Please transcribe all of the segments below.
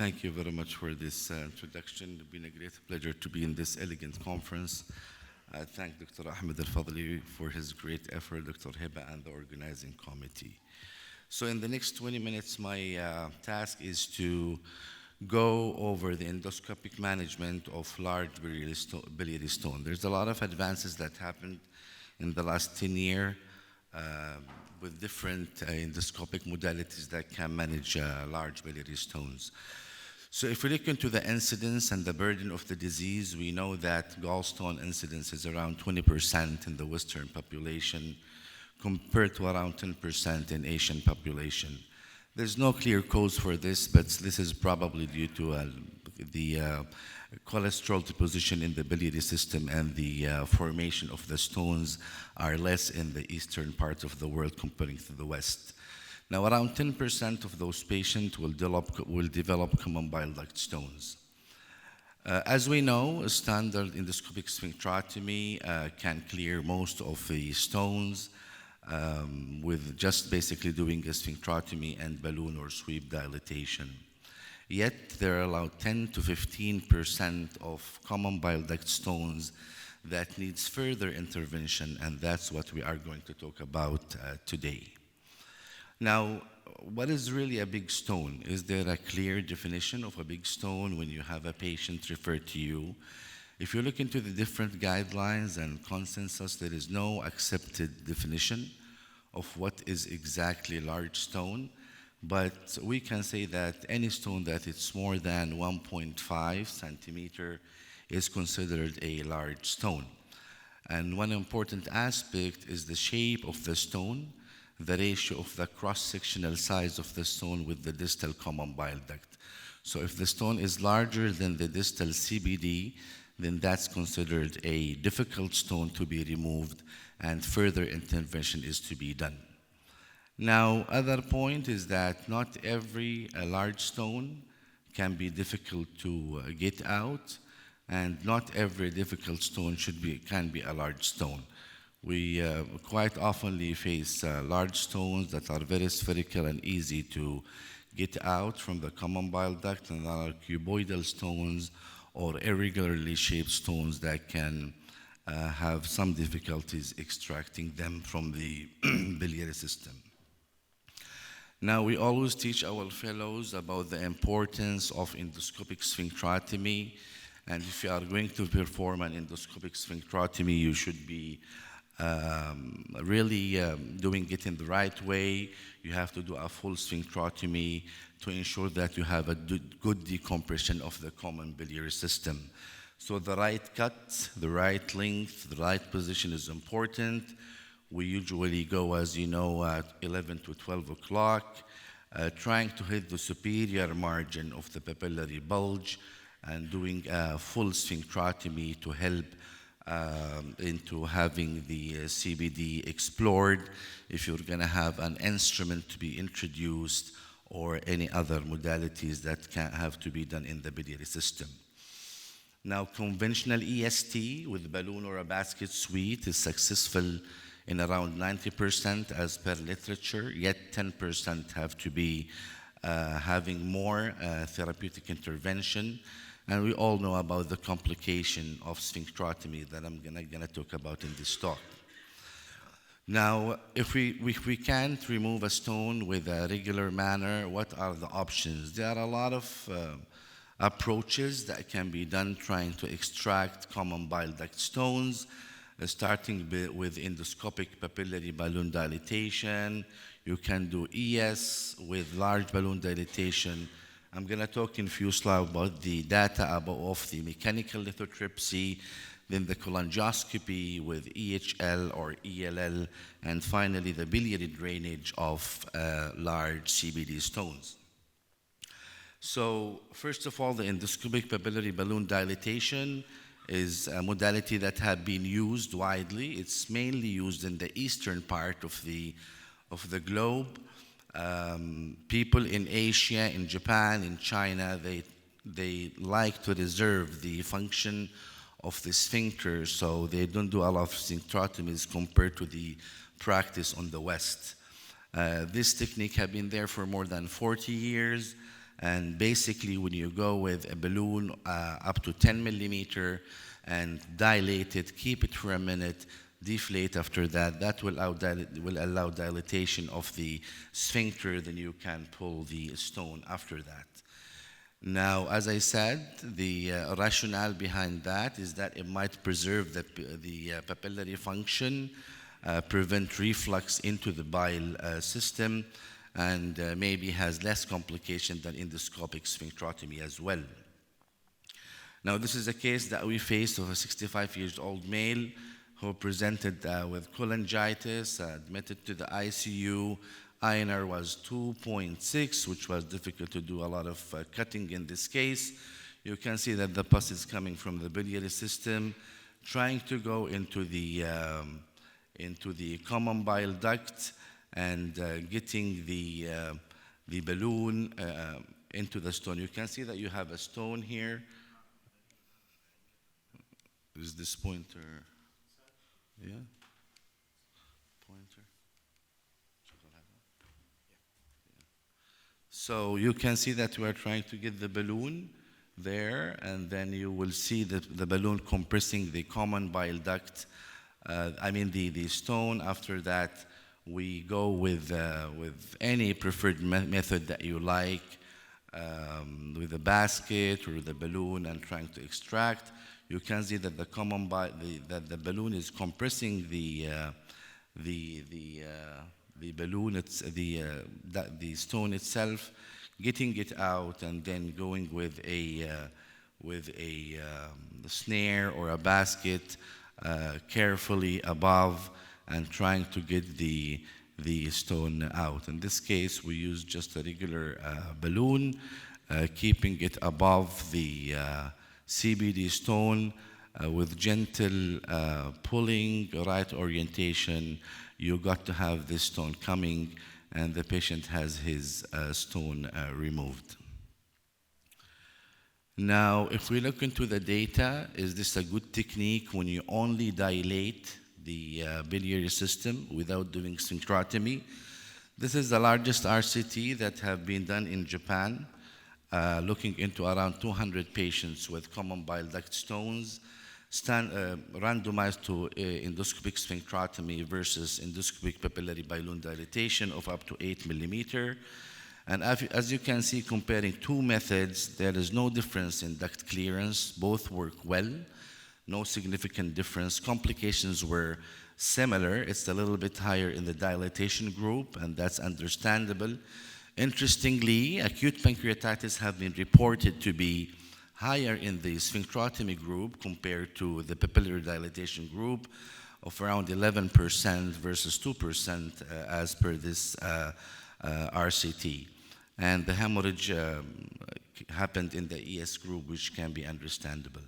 Thank you very much for this introduction. It's been a great pleasure to be in this elegant conference. I thank Dr. Ahmed Al Fadda for his great effort, Dr. Heba, and the organizing committee. So in the next 20 minutes, my task is to go over the endoscopic management of large biliary stone. There's a lot of advances that happened in the last 10 years with different endoscopic modalities that can manage large biliary stones. So if we look into the incidence and the burden of the disease, we know that gallstone incidence is around 20% in the Western population compared to around 10% in Asian population. There's no clear cause for this, but this is probably due to the cholesterol deposition in the biliary system, and the formation of the stones are less in the eastern part of the world comparing to the west. Now, around 10% of those patients will develop common bile duct stones. As we know, a standard endoscopic sphincterotomy can clear most of the stones with just basically doing a sphincterotomy and balloon or sweep dilatation. Yet, there are about 10 to 15% of common bile duct stones that needs further intervention, and that's what we are going to talk about today. Now, what is really a big stone? Is there a clear definition of a big stone when you have a patient referred to you? If you look into the different guidelines and consensus, there is no accepted definition of what is exactly large stone, but we can say that any stone that is more than 1.5 centimeter is considered a large stone. And one important aspect is the shape of the stone, the ratio of the cross-sectional size of the stone with the distal common bile duct. So if the stone is larger than the distal CBD, then that's considered a difficult stone to be removed, and further intervention is to be done. Now, other point is that not every large stone can be difficult to get out, and not every difficult stone can be a large stone. We quite often face large stones that are very spherical and easy to get out from the common bile duct, and there are cuboidal stones or irregularly shaped stones that can have some difficulties extracting them from the biliary system. Now, we always teach our fellows about the importance of endoscopic sphincterotomy, and if you are going to perform an endoscopic sphincterotomy, you should be really doing it in the right way. You have to do a full sphincterotomy to ensure that you have a good decompression of the common biliary system. So the right cut, the right length, the right position is important. We usually go, as you know, at 11 to 12 o'clock, trying to hit the superior margin of the papillary bulge and doing a full sphincterotomy to help into having the CBD explored if you're going to have an instrument to be introduced or any other modalities that can have to be done in the biliary system. Now, conventional EST with balloon or a basket suite is successful in around 90% as per literature, yet 10% have to be having more therapeutic intervention. And we all know about the complication of sphincterotomy that I'm gonna talk about in this talk. Now, if we can't remove a stone with a regular manner, what are the options? There are a lot of approaches that can be done trying to extract common bile duct stones, starting with endoscopic papillary balloon dilatation. You can do ES with large balloon dilatation. I'm going to talk in a few slides about the data of the mechanical lithotripsy, then the cholangioscopy with EHL or ELL, and finally the biliary drainage of large CBD stones. So first of all, the endoscopic papillary balloon dilatation is a modality that has been used widely. It's mainly used in the eastern part of the globe. People in Asia, in Japan, in China, they like to reserve the function of the sphincter, so they don't do a lot of sphincterotomies compared to the practice on the West. This technique has been there for more than 40 years, And basically, when you go with a balloon up to 10 millimeter and dilate it, keep it for a minute, deflate after that, that will allow dilatation of the sphincter, then you can pull the stone after that. Now, as I said, the rationale behind that is that it might preserve the papillary function, prevent reflux into the bile system, and maybe has less complication than endoscopic sphincterotomy as well. Now, this is a case that we faced of a 65-year-old male who presented with cholangitis, admitted to the ICU. INR was 2.6, which was difficult to do a lot of cutting in this case. You can see that the pus is coming from the biliary system, trying to go into the common bile duct and getting the balloon into the stone. You can see that you have a stone here. Is this pointer? Yeah? Pointer? So you can see that we are trying to get the balloon there, and then you will see the balloon compressing the common bile duct, the stone. After that, we go with any preferred method that you like, with a basket or the balloon, and trying to extract. You can see that the balloon is compressing the balloon, the stone itself, getting it out, and then going with a snare or a basket carefully above and trying to get the stone out. In this case, we use just a regular balloon, keeping it above the CBD stone with gentle pulling, right orientation. You got to have this stone coming, and the patient has his stone removed. Now, if we look into the data, is this a good technique when you only dilate the biliary system without doing sphincterotomy? This is the largest RCT that have been done in Japan, looking into around 200 patients with common bile duct stones, randomized to endoscopic sphincterotomy versus endoscopic papillary balloon dilatation of up to 8 millimeter. And as you can see, comparing two methods, there is no difference in duct clearance. Both work well, no significant difference. Complications were similar. It's a little bit higher in the dilatation group, and that's understandable. Interestingly, acute pancreatitis have been reported to be higher in the sphincterotomy group compared to the papillary dilatation group, of around 11% versus 2% as per this RCT. And the hemorrhage happened in the ES group, which can be understandable.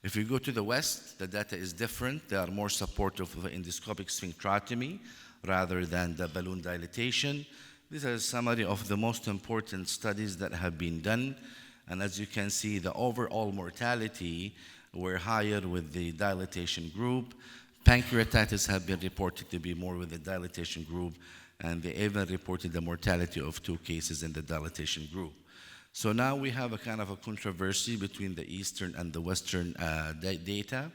If you go to the West, the data is different. They are more supportive of endoscopic sphincterotomy rather than the balloon dilatation. This is a summary of the most important studies that have been done. And as you can see, the overall mortality were higher with the dilatation group. Pancreatitis have been reported to be more with the dilatation group, and they even reported the mortality of 2 cases in the dilatation group. So now we have a kind of a controversy between the Eastern and the Western data.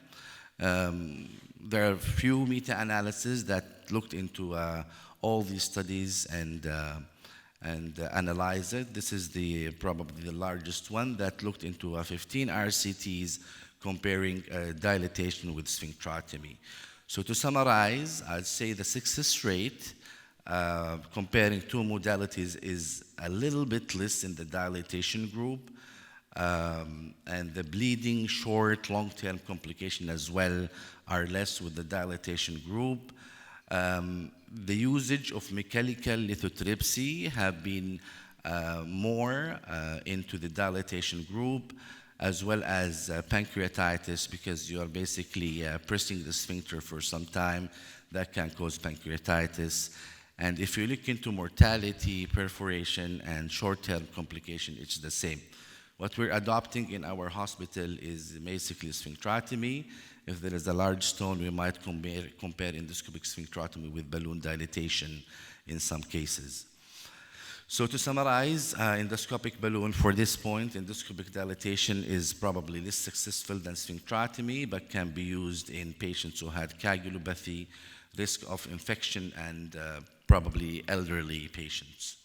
There are a few meta-analyses that looked into all these studies and analyze it. This is probably the largest one that looked into 15 RCTs comparing dilatation with sphincterotomy. So to summarize, I'd say the success rate comparing two modalities is a little bit less in the dilatation group, and the bleeding, short, long-term complication as well are less with the dilatation group. The usage of mechanical lithotripsy have been more into the dilatation group, as well as pancreatitis, because you are basically pressing the sphincter for some time. That can cause pancreatitis. And if you look into mortality, perforation, and short-term complication, it's the same. What we're adopting in our hospital is basically sphincterotomy. If there is a large stone, we might compare endoscopic sphincterotomy with balloon dilatation in some cases. So to summarize, endoscopic balloon for this point, endoscopic dilatation is probably less successful than sphincterotomy, but can be used in patients who had coagulopathy, risk of infection, and probably elderly patients.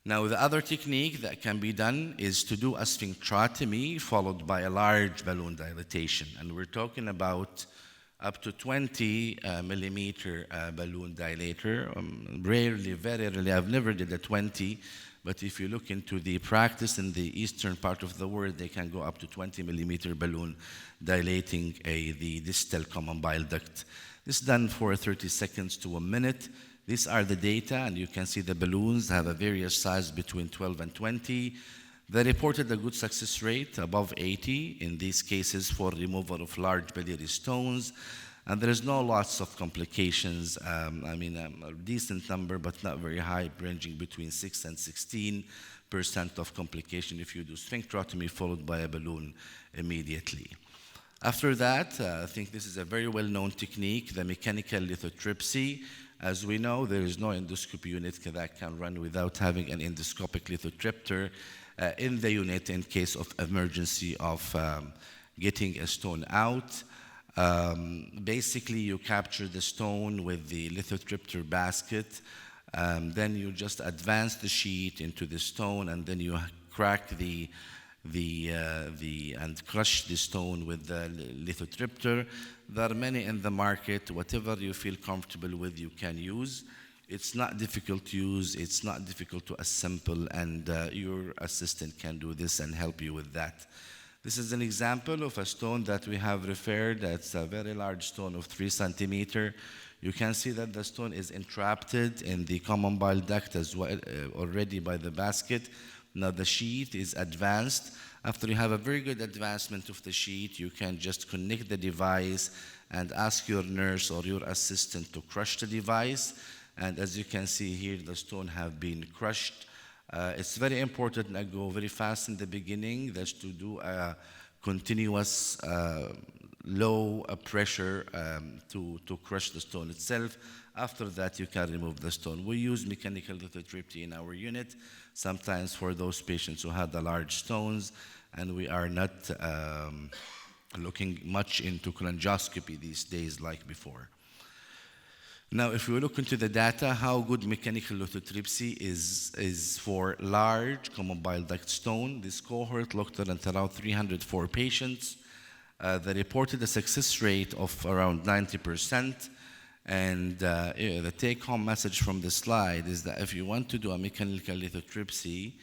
Now, the other technique that can be done is to do a sphincterotomy followed by a large balloon dilatation. And we're talking about up to 20 millimeter balloon dilator. Rarely, very rarely, I've never did a 20, but if you look into the practice in the eastern part of the world, they can go up to 20 millimeter balloon dilating the distal common bile duct. This is done for 30 seconds to a minute. These are the data, and you can see the balloons have a various size between 12 and 20. They reported a good success rate above 80 in these cases for removal of large biliary stones, and there is no lots of complications. A decent number, but not very high, ranging between 6 and 16% of complication if you do sphincterotomy followed by a balloon immediately. After that, I think this is a very well-known technique, the mechanical lithotripsy. As we know, there is no endoscopy unit that can run without having an endoscopic lithotripter in the unit in case of emergency of getting a stone out. Basically, you capture the stone with the lithotripter basket. Then you just advance the sheet into the stone, and then you crack and crush the stone with the lithotripter. There are many in the market. Whatever you feel comfortable with, you can use. It's not difficult to use. It's not difficult to assemble, and your assistant can do this and help you with that. This is an example of a stone that we have referred. That's a very large stone of 3 centimeters. You can see that the stone is entrapped in the common bile duct as well, already by the basket. Now the sheet is advanced. After you have a very good advancement of the sheet, you can just connect the device and ask your nurse or your assistant to crush the device. And as you can see here, the stone have been crushed. It's very important, I go very fast in the beginning, that's to do a continuous low pressure to crush the stone itself. After that, you can remove the stone. We use mechanical lithotripsy in our unit, sometimes for those patients who had the large stones, and we are not looking much into cholangioscopy these days like before. Now, if we look into the data, how good mechanical lithotripsy is for large common bile duct stone. This cohort looked at around 304 patients. They reported a success rate of around 90%. And the take-home message from the slide is that if you want to do a mechanical lithotripsy,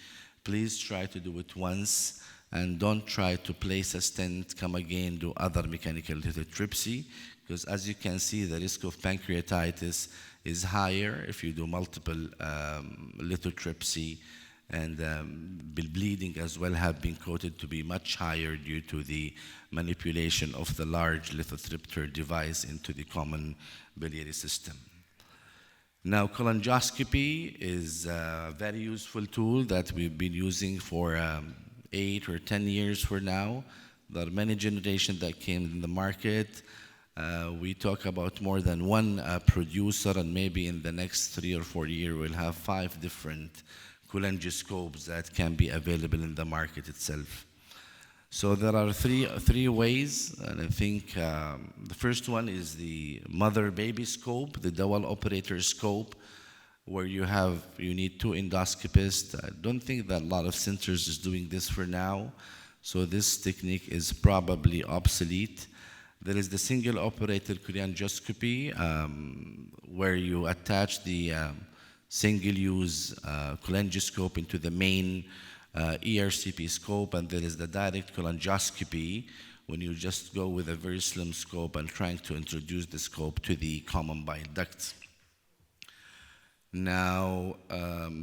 please try to do it once and don't try to place a stent, come again, do other mechanical lithotripsy, because as you can see, the risk of pancreatitis is higher if you do multiple lithotripsy, and bleeding as well have been quoted to be much higher due to the manipulation of the large lithotripter device into the common biliary system. Now, cholangioscopy is a very useful tool that we've been using for 8 or 10 years for now. There are many generations that came in the market. We talk about more than one producer, and maybe in the next 3 or 4 years we'll have 5 different cholangioscopes that can be available in the market itself. So there are three ways, and I think the first one is the mother-baby scope, the dual operator scope, where you need 2 endoscopists. I don't think that a lot of centers is doing this for now, so this technique is probably obsolete. There is the single operator cholangioscopy, where you attach the single-use cholangioscope into the main ERCP scope, and there is the direct cholangioscopy when you just go with a very slim scope and trying to introduce the scope to the common bile ducts. Now,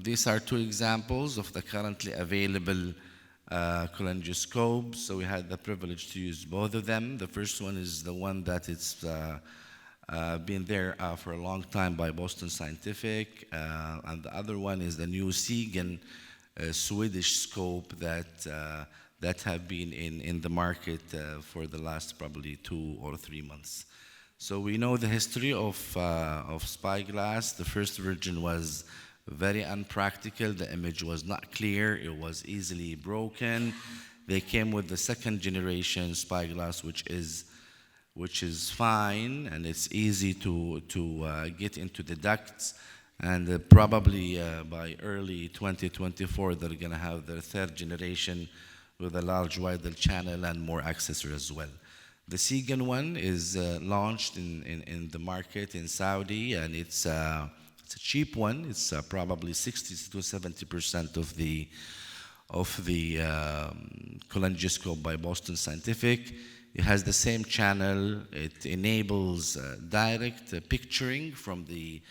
these are 2 examples of the currently available cholangioscopes. So we had the privilege to use both of them. The first one is the one that it's been there for a long time by Boston Scientific, and the other one is the new Siegen Swedish scope that have been in the market for the last probably 2 or 3 months. So we know the history of spyglass. The first version was very unpractical. The image was not clear. It was easily broken. They came with the second generation spyglass, which is fine, and it's easy to get into the ducts. And probably by early 2024, they're going to have their third generation with a large wider channel and more accessories as well. The Segan one is launched in the market in Saudi, and it's a cheap one. It's probably 60 to 70% of the cholangiscope by Boston Scientific. It has the same channel. It enables direct picturing from the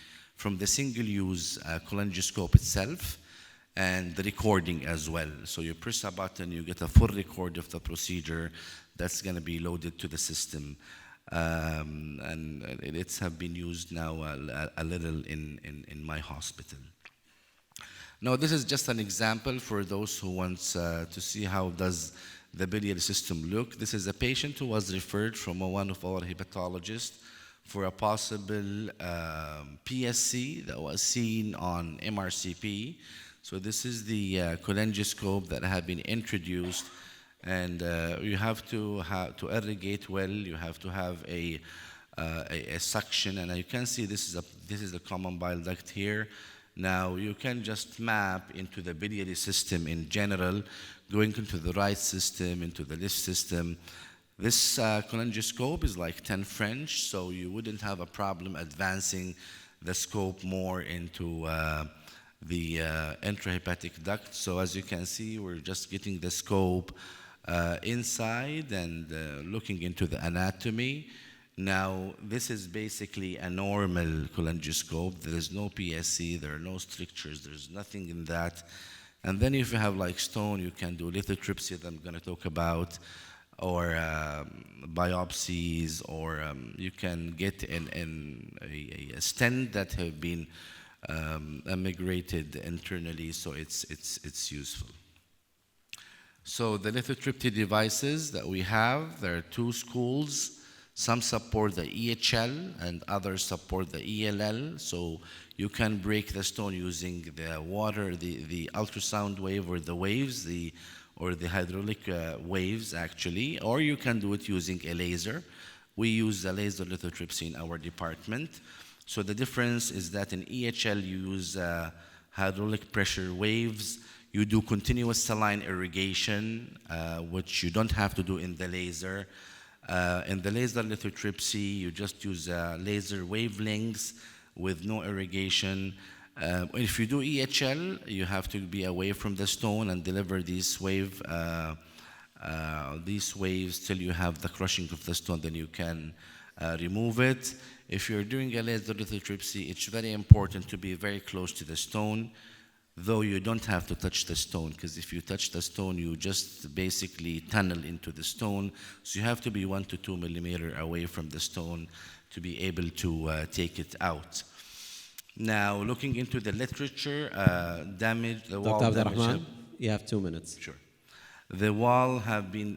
single-use cholangiscope itself, and the recording as well. So you press a button, you get a full record of the procedure that's going to be loaded to the system. And it's have been used now a little in my hospital. Now, this is just an example for those who want to see how does the biliary system look. This is a patient who was referred from one of our hepatologists for a possible PSC that was seen on MRCP. So this is the cholangiscope that had been introduced, and you have to irrigate well. You have to have a suction, and you can see this is a common bile duct here. Now you can just map into the biliary system in general, going into the right system, into the left system. This cholangiscope is like 10 French, so you wouldn't have a problem advancing the scope more into the intrahepatic duct. So as you can see, we're just getting the scope inside and looking into the anatomy. Now, this is basically a normal cholangiscope. There is no PSC, there are no strictures, there's nothing in that. And then if you have like stone, you can do lithotripsy that I'm gonna talk about, or biopsies, or you can get a stent that have been emigrated internally, so it's useful. So the lithotripsy devices that we have, there are two schools. Some support the EHL and others support the ELL. So you can break the stone using the water, the ultrasound wave, or the waves, or the hydraulic waves actually, or you can do it using a laser. We use the laser lithotripsy in our department. So the difference is that in EHL you use hydraulic pressure waves. You do continuous saline irrigation, which you don't have to do in the laser. In the laser lithotripsy, you just use laser wavelengths with no irrigation. If you do EHL, you have to be away from the stone and deliver these waves till you have the crushing of the stone, then you can remove it. If you're doing a laser lithotripsy, it's very important to be very close to the stone, though you don't have to touch the stone, because if you touch the stone, you just basically tunnel into the stone. So you have to be 1 to 2 millimeters away from the stone to be able to take it out. Now, looking into the literature, damage, the wall Dr. damage. Abdulrahman, you have 2 minutes. Sure. The wall have been,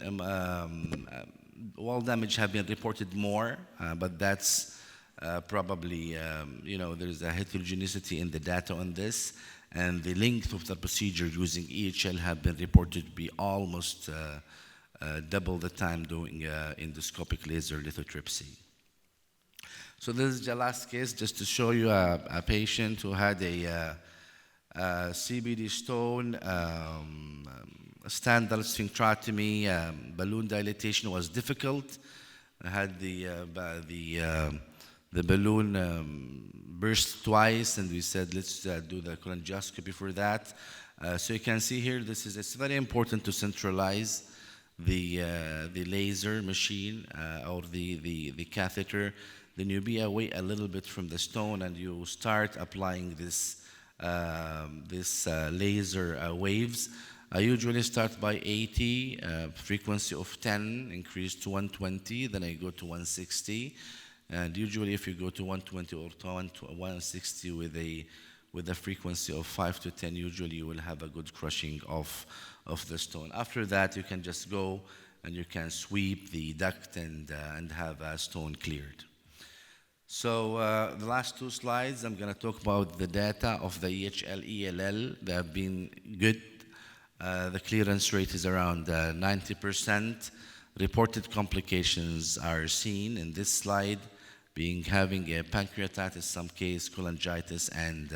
wall damage have been reported more, but that's probably, there's a heterogeneity in the data on this. And the length of the procedure using EHL have been reported to be almost double the time doing endoscopic laser lithotripsy. So this is the last case, just to show you a patient who had a CBD stone, standard sphincterotomy, balloon dilatation was difficult. I had the balloon burst twice, and we said, let's do the cholangioscopy for that. So you can see here, it's very important to centralize the laser machine or the catheter. Then you be away a little bit from the stone, and you start applying this laser waves. I usually start by 80, frequency of 10, increase to 120, then I go to 160. And usually if you go to 120 or 160 with a frequency of 5 to 10, usually you will have a good crushing of the stone. After that, you can just go and you can sweep the duct and have a stone cleared. So the last two slides, I'm going to talk about the data of the EHL, ELL. They have been good. The clearance rate is around 90%. Reported complications are seen in this slide, being having a pancreatitis, some case cholangitis, and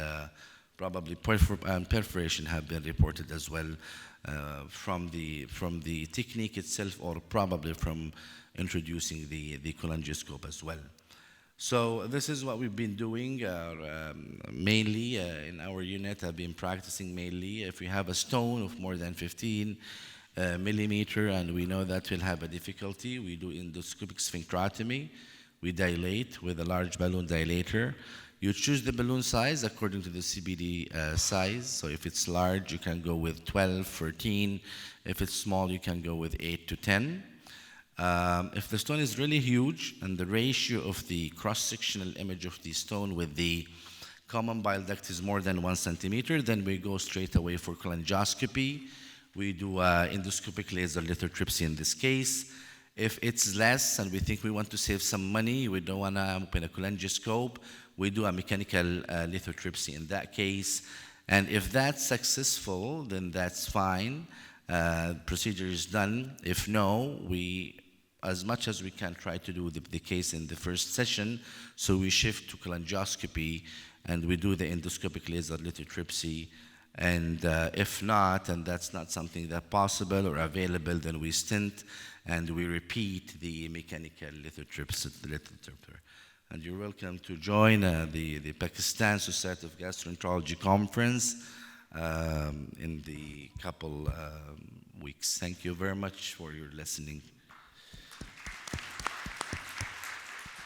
probably perforation have been reported as well from the technique itself, or probably from introducing the cholangioscope as well. So this is what we've been doing mainly in our unit. I've been practicing mainly if we have a stone of more than 15 millimeter, and we know that we'll have a difficulty, we do endoscopic sphincterotomy. We dilate with a large balloon dilator. You choose the balloon size according to the CBD size. So if it's large, you can go with 12, 13. If it's small, you can go with 8 to 10. If the stone is really huge and the ratio of the cross-sectional image of the stone with the common bile duct is more than 1 centimeter, then we go straight away for cholangioscopy. We do endoscopic laser lithotripsy in this case. If it's less and we think we want to save some money, we don't want to open a cholangioscope, we do a mechanical lithotripsy in that case. And if that's successful, then that's fine. Procedure is done. If no, we, as much as we can, try to do the case in the first session. So we shift to cholangioscopy and we do the endoscopic laser lithotripsy. And if not, and that's not something that's possible or available, then we stent and we repeat the mechanical lithotripsy. And you're welcome to join the Pakistan Society of Gastroenterology conference in the couple weeks. Thank you very much for your listening.